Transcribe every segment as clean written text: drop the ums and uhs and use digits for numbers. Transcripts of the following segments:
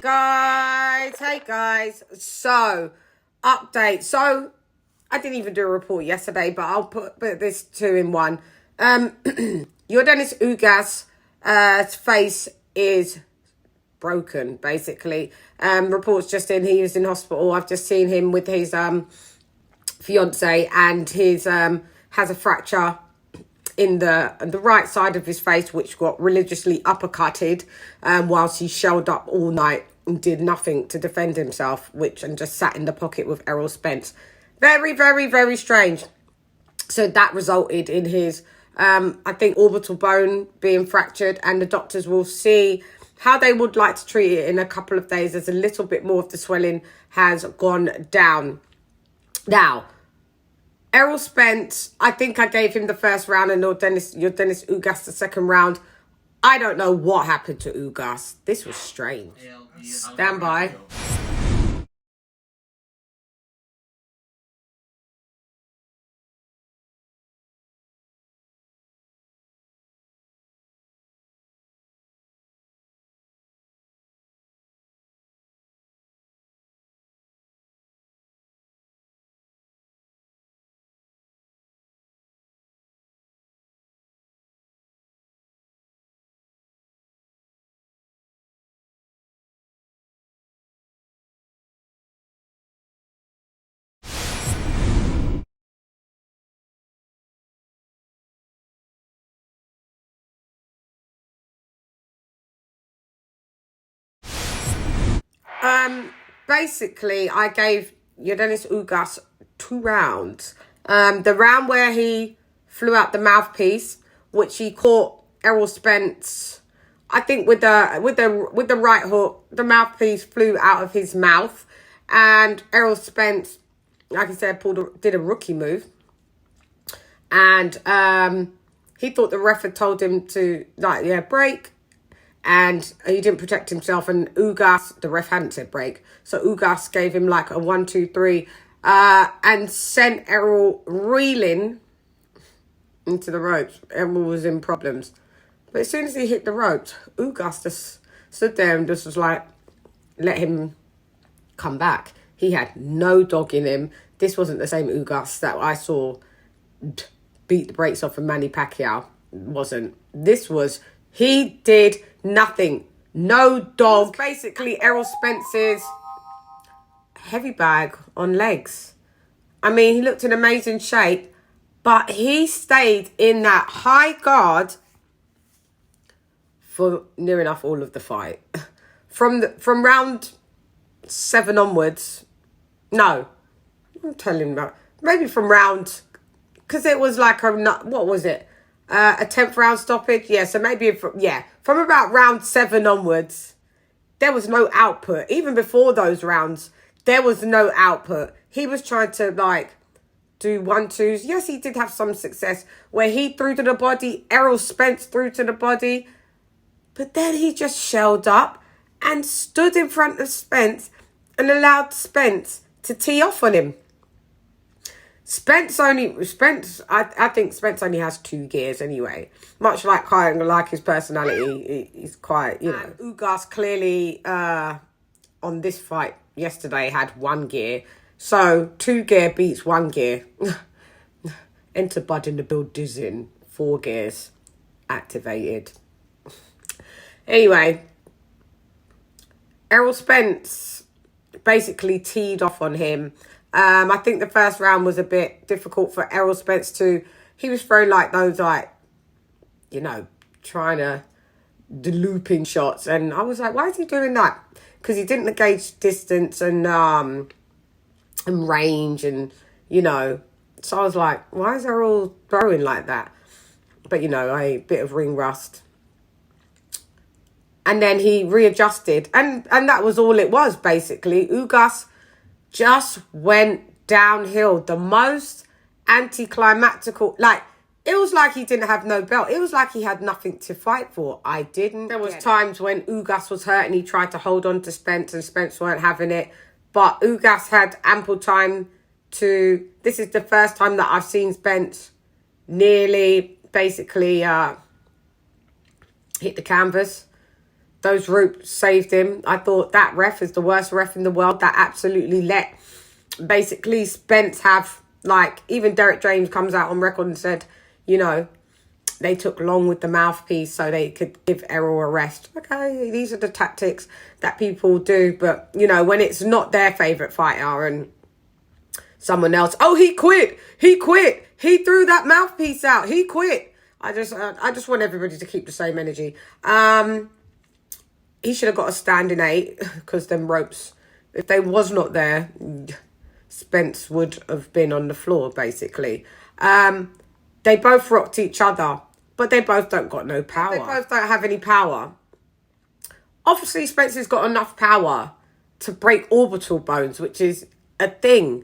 Hey guys, so update. So I didn't even do a report yesterday, but I'll put this two in one. Yordenis Ugas face is broken, basically. Reports just in, he was in hospital. I've just seen him with his fiance, and his has a fracture in the right side of his face, which got religiously uppercutted whilst he shelled up all night and did nothing to defend himself, and just sat in the pocket with Errol Spence. Very, very, very strange. So that resulted in his, I think, orbital bone being fractured, and the doctors will see how they would like to treat it in a couple of days, as a little bit more of the swelling has gone down. Now, Errol Spence, I think I gave him the first round, and Yordenis Ugas the second round. I don't know what happened to Ugas. This was strange. Stand by. Basically, I gave Yordenis Ugas 2 rounds. The round where he flew out the mouthpiece, which he caught Errol Spence, I think with the right hook, the mouthpiece flew out of his mouth, and Errol Spence, like I said, did a rookie move, and he thought the ref had told him to break. And he didn't protect himself, and Ugas, the ref hadn't said break, so Ugas gave him like a 1, 2, 3, and sent Errol reeling into the ropes. Errol was in problems, but as soon as he hit the ropes, Ugas just stood there and just was like, let him come back. He had no dog in him. This wasn't the same Ugas that I saw beat the brakes off of Manny Pacquiao. It wasn't. This was, he did nothing. No dog. Basically, Errol Spence's heavy bag on legs. I mean, he looked in amazing shape, but he stayed in that high guard for near enough all of the fight. From round 7 onwards. No, I'm telling you, maybe from round, because it was like what was it? A 10th round stoppage? Yeah, so maybe, from about round 7 onwards, there was no output. Even before those rounds, there was no output. He was trying to, do 1-2s. Yes, he did have some success where he threw to the body, Errol Spence threw to the body, but then he just shelled up and stood in front of Spence and allowed Spence to tee off on him. I think Spence only has 2 gears anyway. Much like his personality, he's quite, Ugas clearly, on this fight yesterday, had 1 gear. So 2 gear beats 1 gear. Enter Bud in the building, 4 gears activated. Anyway, Errol Spence basically teed off on him. I think the first round was a bit difficult for Errol Spence too. He was throwing those trying to do looping shots, and I was like, why is he doing that? Because he didn't gauge distance and range, and so I was like, why is Errol throwing like that? But a bit of ring rust. And then he readjusted, and that was all it was, basically. Ugas just went downhill. The most anticlimactical, it was like he didn't have no belt. It was like he had nothing to fight for. There was times when Ugas was hurt and he tried to hold on to Spence, and Spence weren't having it. But Ugas had ample time to, this is the first time that I've seen Spence nearly basically hit the canvas. those ropes saved him. I thought that ref is the worst ref in the world that absolutely let basically Spence have, like, even Derek James comes out on record and said, you know, they took long with the mouthpiece so they could give Errol a rest. Okay, these are the tactics that people do. But, you know, when it's not their favourite fighter and someone else, oh, he quit. He threw that mouthpiece out. He quit. I just want everybody to keep the same energy. He should have got a standing 8 because them ropes, if they was not there, Spence would have been on the floor, basically. They both rocked each other, but they both don't got no power. They both don't have any power. Obviously, Spence's got enough power to break orbital bones, which is a thing.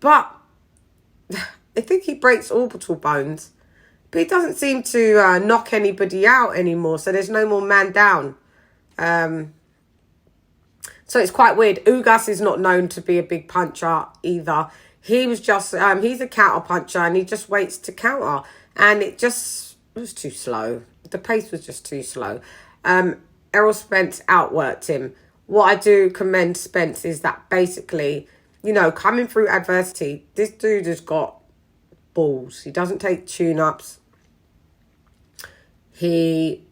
But I think he breaks orbital bones, but he doesn't seem to knock anybody out anymore. So there's no more man down. So it's quite weird. Ugas is not known to be a big puncher either. He was just, he's a counter puncher and he just waits to counter. And it was too slow. The pace was just too slow. Errol Spence outworked him. What I do commend Spence is that basically, you know, coming through adversity, this dude has got balls. He doesn't take tune-ups. He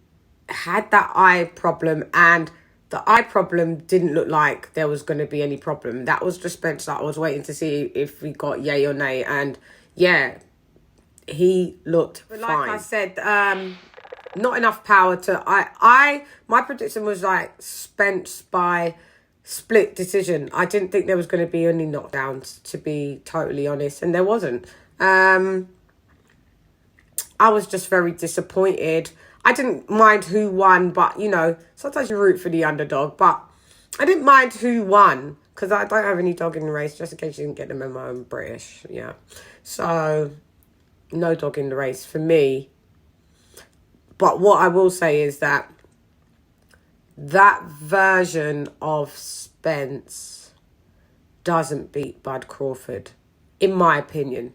had that eye problem, and the eye problem didn't look like there was going to be any problem. That was the Spence that I was waiting to see if we got yay or nay. And yeah, he looked fine. Like I said, not enough power to... My prediction was like Spence by split decision. I didn't think there was going to be any knockdowns, to be totally honest. And there wasn't. I was just very disappointed. I didn't mind who won, but, you know, sometimes you root for the underdog. But I didn't mind who won because I don't have any dog in the race, just in case you didn't get the memo. I'm British, yeah. So, no dog in the race for me. But what I will say is that version of Spence doesn't beat Bud Crawford, in my opinion.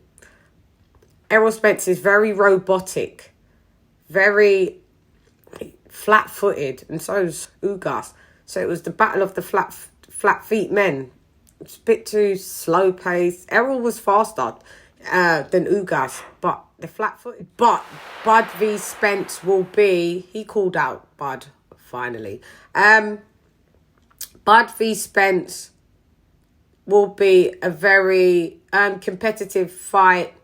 Errol Spence is very robotic, very flat-footed, and so is Ugas. So it was the battle of the flat feet men. It's a bit too slow pace. Errol was faster than Ugas, but the flat-footed. But Bud v Spence will be... He called out Bud, finally. Bud v Spence will be a very competitive fight,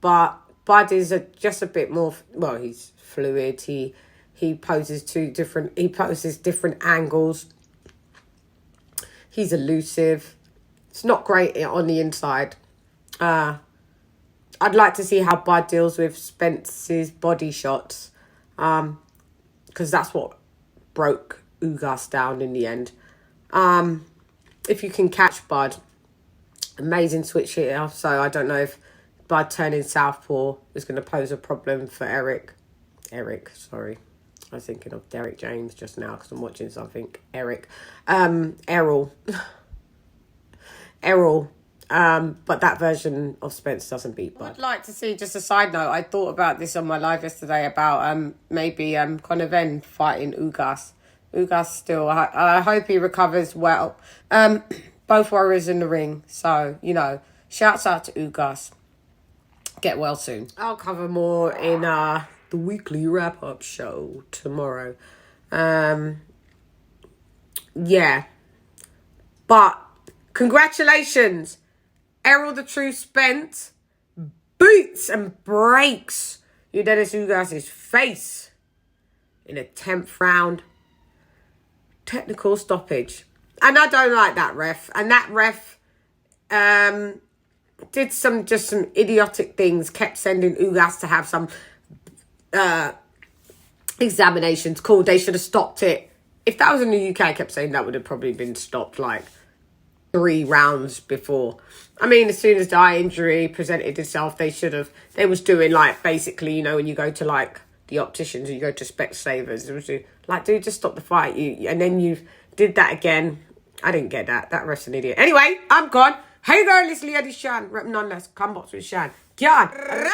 but Bud is just a bit more... Well, he's fluid. He poses different angles. He's elusive. It's not great on the inside. I'd like to see how Bud deals with Spence's body shots, because that's what broke Ugas down in the end. If you can catch Bud, amazing switch here. So I don't know if Bud turning southpaw is going to pose a problem for Eric. Sorry. I was thinking of Derek James just now because I'm watching something. Errol. But that version of Spence doesn't beat Bud. I'd like to see, just a side note, I thought about this on my live yesterday about maybe Conor Venn fighting Ugas. Ugas still, I hope he recovers well. Both warriors in the ring. So, you know, shouts out to Ugas. Get well soon. I'll cover more in the weekly wrap-up show tomorrow. Yeah. But congratulations. Errol the True Spence boots and breaks Yordenis Ugas' face in a 10th round technical stoppage. And I don't like that ref. And that ref did some idiotic things, kept sending Ugas to have some examinations. Cool, they should have stopped it. If that was in the UK, I kept saying that would have probably been stopped like 3 rounds before. I mean, as soon as the eye injury presented itself, they was doing like, basically, you know, when you go to like the opticians or you go to Specsavers, it was like, dude, just stop the fight. And then you did that again. I didn't get that. That ref's an idiot. Anyway, I'm gone. Hey girl, it's LadyChann. Rep nonetheless. Come box with Shan. Gyan.